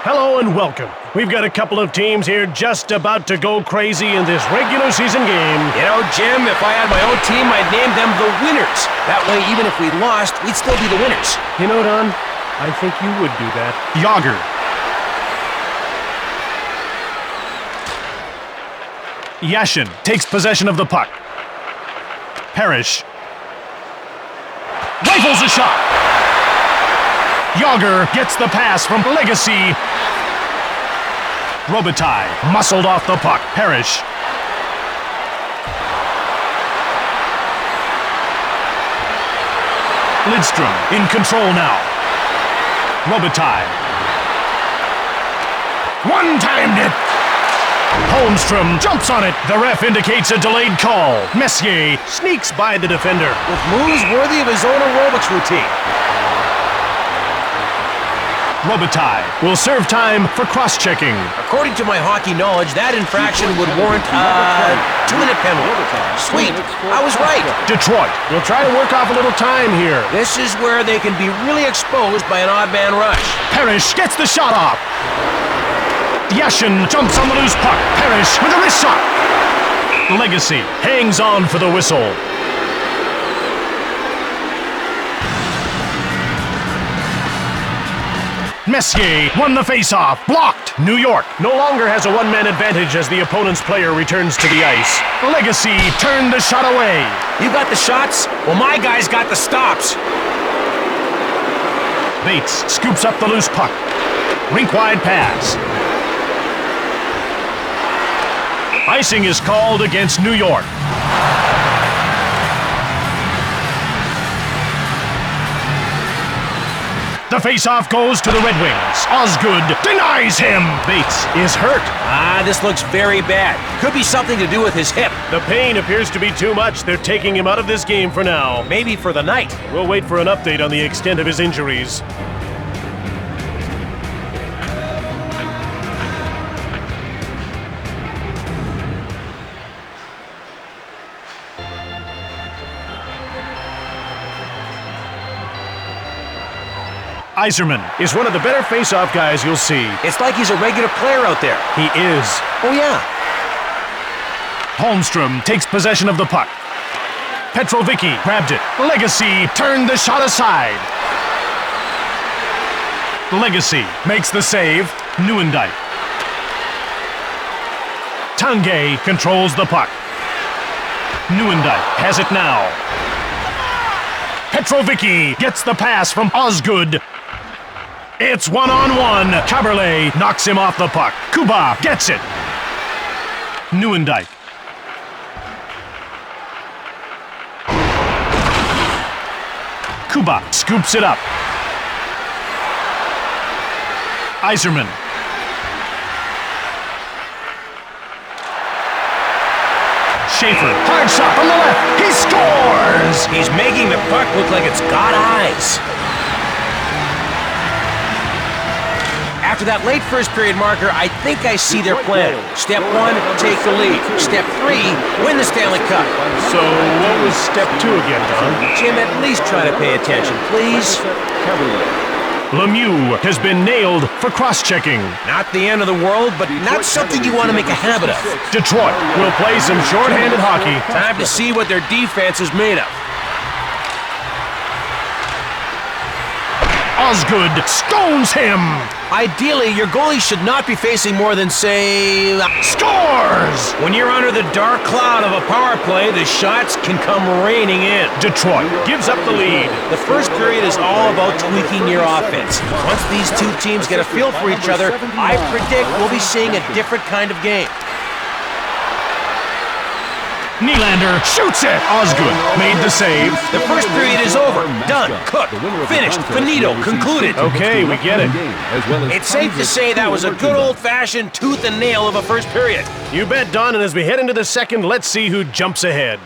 Hello and welcome. We've got a couple of teams here just about to go crazy in this regular season game. You know, Jim, if I had my own team, I'd name them the winners. That way, even if we lost, we'd still be the winners. You know, Don, I think you would do that. Yager. Yashin takes possession of the puck. Parrish. Rifles a shot. Yager gets the pass from Legacy. Robitaille muscled off the puck. Parrish. Lidstrom in control now. Robitaille. One-timed it. Holmstrom jumps on it. The ref indicates a delayed call. Messier sneaks by the defender. With moves worthy of his own aerobics routine. Robitaille will serve time for cross-checking. According to my hockey knowledge, that infraction would warrant a 2-minute penalty. Sweet, I was right. Detroit We'll try to work off a little time here. This is where they can be really exposed by an odd man rush. Parrish gets the shot off. Yashin jumps on the loose puck. Parrish with a wrist shot. Legacy hangs on for the whistle. Messier won the face-off. Blocked. New York No longer has a one-man advantage as the opponent's player returns to the ice. Legacy turned the shot away. You got the shots? Well, my guys got the stops. Bates scoops up the loose puck. Rink-wide pass. Icing is called against New York. The face-off goes to the Red Wings. Osgood denies him. Bates is hurt. This looks very bad. Could be something to do with his hip. The pain appears to be too much. They're taking him out of this game for now. Maybe for the night. We'll wait for an update on the extent of his injuries. Iserman Is one of the better face-off guys you'll see. It's like he's a regular player out there. He is. Oh, yeah. Holmstrom takes possession of the puck. Petrovicki grabbed it. Legacy turned the shot aside. Legacy makes the save. Nieuwendyk. Tanguay controls the puck. Nieuwendyk has it now. Petrovicki gets the pass from Osgood. It's one-on-one. Caberlet knocks him off the puck. Kuba gets it. Nieuwendyk. Kuba scoops it up. Iserman. Schaefer, hard shot from the left. He scores! He's making the puck look like it's got eyes. After that late first period marker, I think I see their plan. Step 1, take the lead. Step 3, win the Stanley Cup. So what was step 2 again, Don? Jim, at least try to pay attention, please. Lemieux has been nailed for cross-checking. Not the end of the world, but not something you want to make a habit of. Detroit will play some short-handed hockey. Time to see what their defense is made of. Osgood stones him. Ideally, your goalie should not be facing more than, say... Scores! When you're under the dark cloud of a power play, the shots can come raining in. Detroit gives up the lead. The first period is all about tweaking your offense. Once these two teams get a feel for each other, I predict we'll be seeing a different kind of game. Nylander shoots it. Osgood made the save. The first period is over. Done. Cooked. Finished. Finito. Concluded. Okay, we get it. It's safe to say that was a good old-fashioned tooth and nail of a first period. You bet, Don, and as we head into the second, let's see who jumps ahead.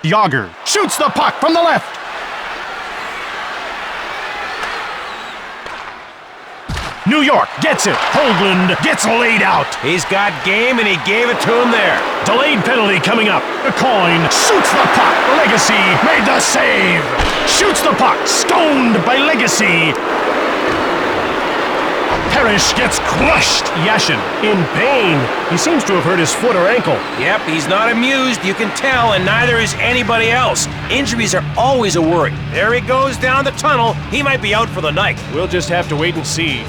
Yager shoots the puck from the left. New York gets it. Hoagland gets laid out. He's got game, and he gave it to him there. Delayed penalty coming up. The coin shoots the puck. Legacy made the save. Shoots the puck. Stoned by Legacy. Parrish gets crushed. Yashin in pain. He seems to have hurt his foot or ankle. Yep, he's not amused, you can tell, and neither is anybody else. Injuries are always a worry. There he goes down the tunnel. He might be out for the night. We'll just have to wait and see.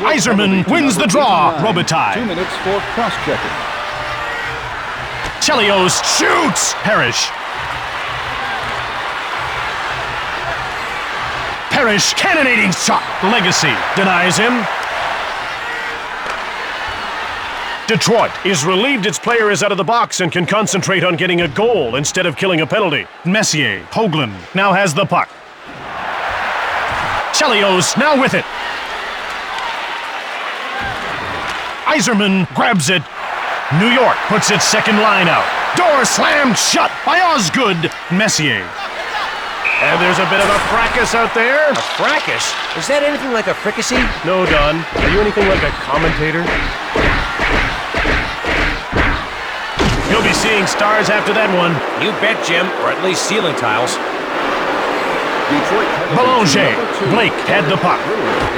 Iserman wins the draw. Robitaille. 2 minutes for cross-checking. Chelios shoots. Parrish. Parrish cannonading shot. Legacy denies him. Detroit is relieved its player is out of the box and can concentrate on getting a goal instead of killing a penalty. Messier, Hoagland now has the puck. Chelios now with it. Iserman grabs it. New York puts its second line out. Door slammed shut by Osgood. Messier. And there's a bit of a fracas out there. A fracas? Is that anything like a fricassee? No, Don. Are you anything like a commentator? You'll be seeing stars after that one. You bet, Jim, or at least ceiling tiles. Belanger. Blake had the puck.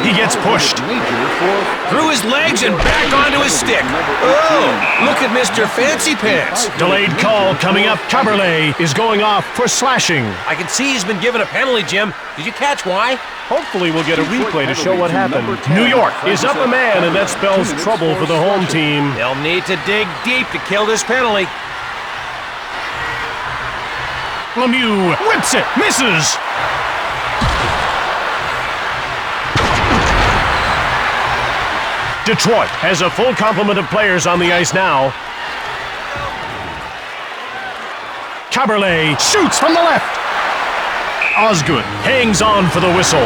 He gets pushed. Through his legs and back onto his stick. Oh, look at Mr. Fancy Pants. Delayed call coming up. Caberlet is going off for slashing. I can see he's been given a penalty, Jim. Did you catch why? Hopefully we'll get a replay to show what happened. New York Is up a man, and that spells trouble for the home team. They'll need to dig deep to kill this penalty. Lemieux whips it. Misses. Detroit has a full complement of players on the ice now. Caberlet shoots from the left. Osgood hangs on for the whistle.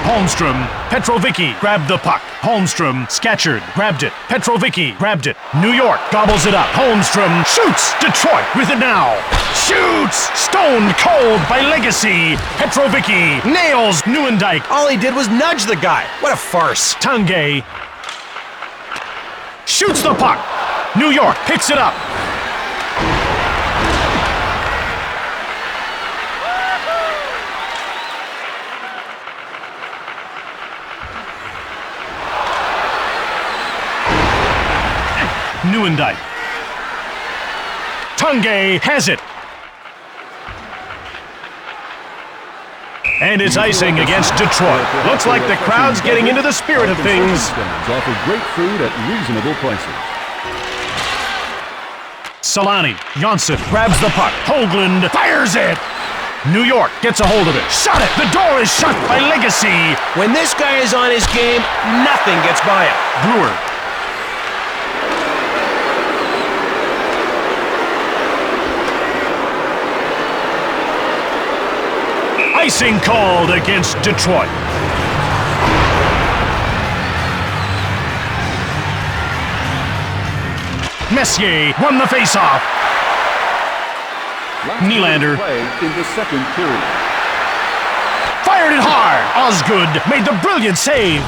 Holmstrom, Petrovicki grabbed the puck. Holmstrom, Scatchard, grabbed it. Petrovicki grabbed it. New York gobbles it up. Holmstrom shoots. Detroit with it now. Shoots. Stoned cold by Legacy. Petrovicki nails Neuendijk. All he did was nudge the guy. What a farce. Tanguay shoots the puck. New York picks it up. Neuendijk. Tanguay has it. And it's icing against Detroit. Looks like the crowd's getting into the spirit of things. Offer great food at reasonable prices. Solani, Janssen grabs the puck. Hoagland fires it. New York gets a hold of it. Shot it. The door is shut by Legacy. When this guy is on his game, nothing gets by him. Brewer. Icing called against Detroit. Messier won the faceoff. Nylander Play in the second period. fired it hard. Osgood made the brilliant save.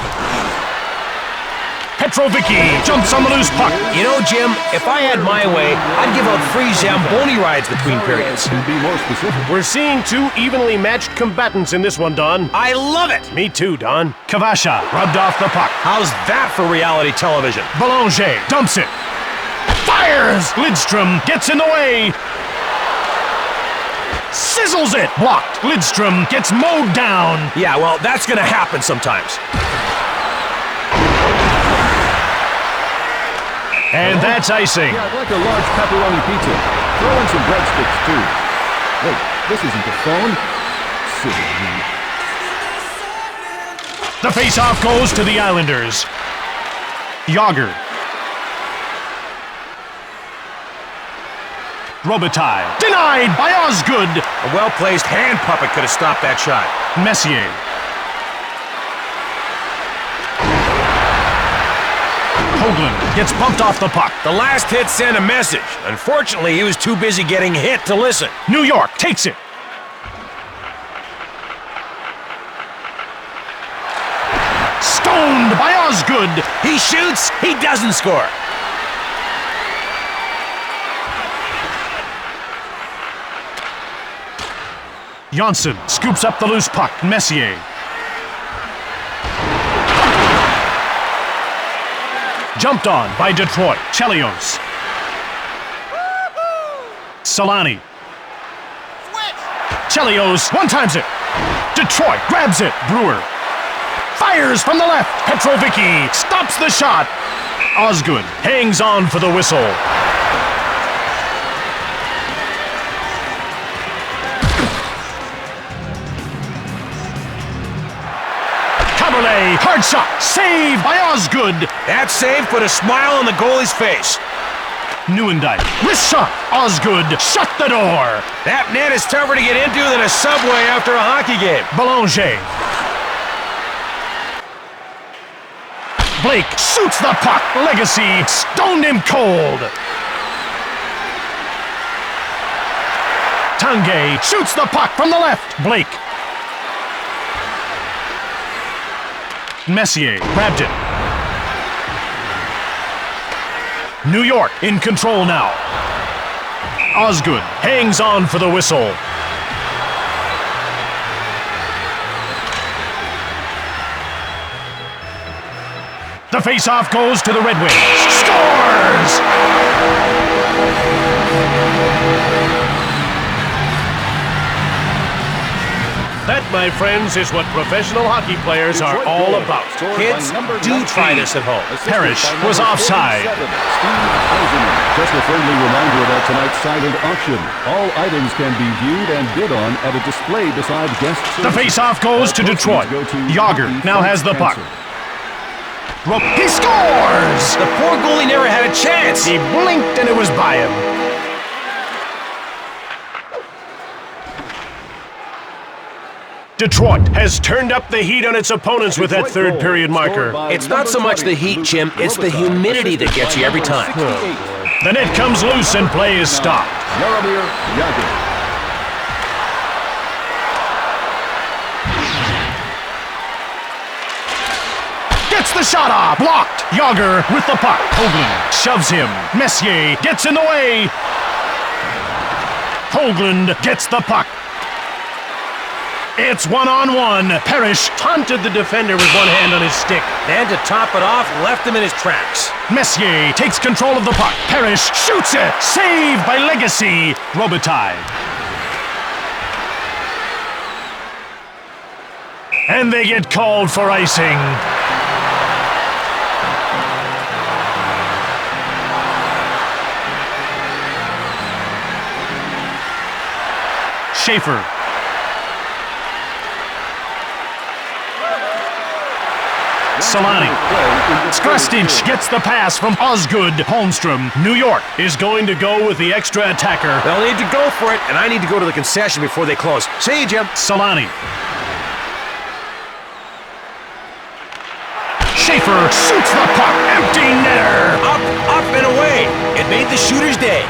Petrovicki jumps on the loose puck. You know, Jim, if I had my way, I'd give out free Zamboni rides between periods. To be more specific. We're seeing two evenly matched combatants in this one, Don. I love it. Me too, Don. Kavasha rubbed off the puck. How's that for reality television? Belanger dumps it. Fires! Lidstrom gets in the way. Sizzles it. Blocked. Lidstrom gets mowed down. Yeah, well, that's gonna happen sometimes. And that's icing. Yeah, I'd like a large pepperoni pizza. Throw in some breadsticks, too. Wait, this isn't the phone. Silly me. The faceoff goes to the Islanders. Yager. Robitaille. Denied by Osgood. A well-placed hand puppet could have stopped that shot. Messier. Hoagland gets bumped off the puck. The last hit sent a message. Unfortunately, he was too busy getting hit to listen. New York takes it. Stoned by Osgood. He shoots, he doesn't score. Janssen scoops up the loose puck. Messier. Jumped on by Detroit. Chelios. Solani. Chelios one-times it. Detroit grabs it. Brewer. Fires from the left. Petrovicki stops the shot. Osgood hangs on for the whistle. Caberlet, hard shot, saved by Osgood. That save put a smile on the goalie's face. Nieuwendyk, wrist shot. Osgood shut the door. That net is tougher to get into than a subway after a hockey game. Belanger. Blake shoots the puck. Legacy stoned him cold. Tanguay shoots the puck from the left. Blake. Messier grabbed it. New York in control now. Osgood hangs on for the whistle. The face-off goes to the Red Wings. Scores! That, my friends, is what professional hockey players are all about. Kids, do try this at home. Parrish was offside. Just a friendly reminder about tonight's silent auction. All items can be viewed and bid on at a display beside guest services. The face-off goes to Detroit. Yager now has the puck. He scores! The poor goalie never had a chance. He blinked and it was by him. Detroit has turned up the heat on its opponents with that third period marker. It's not so much the heat, Jim. It's the humidity that gets you every time. The net comes loose and play is stopped. Jaromir Jagr. Gets the shot off. Blocked. Yager with the puck. Hoagland shoves him. Messier gets in the way. Hoagland gets the puck. It's one-on-one. Parrish taunted the defender with one hand on his stick. Then to top it off, left him in his tracks. Messier takes control of the puck. Parrish shoots it. Saved by Legacy. Robitaille. And they get called for icing. Schaefer. Solani. Skrestinch gets the pass from Osgood. Holmstrom. New York is going to go with the extra attacker. They'll need to go for it, and I need to go to the concession before they close. See you, Jim. Solani. Schaefer shoots the puck. Empty netter. Up, and away. It made the shooter's day.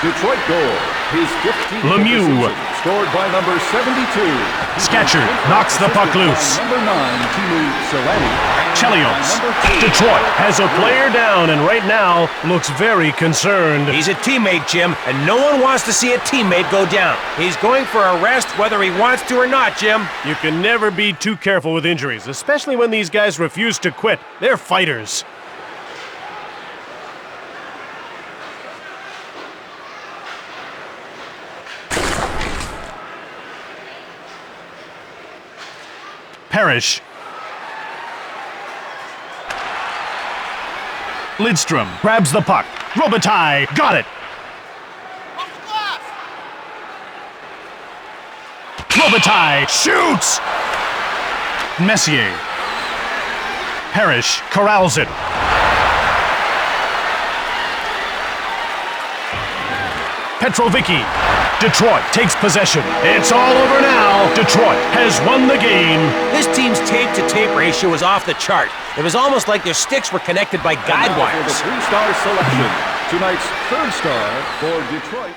Detroit goal. His 15th Lemieux. Scored by number 72. Sketcher knocks the puck loose. Number 9, Timu Solani. Chelios. Detroit has a player down and right now looks very concerned. He's a teammate, Jim, and no one wants to see a teammate go down. He's going for a rest whether he wants to or not, Jim. You can never be too careful with injuries, especially when these guys refuse to quit. They're fighters. Parrish. Lidstrom grabs the puck. Robitaille got it. Robitaille shoots. Messier. Parrish corrals it. Petrovicki. Detroit takes possession. It's all over now. Detroit has won the game. This team's tape-to-tape ratio is off the chart. It was almost like their sticks were connected by guide wires. The 3-star selection. Tonight's third star for Detroit.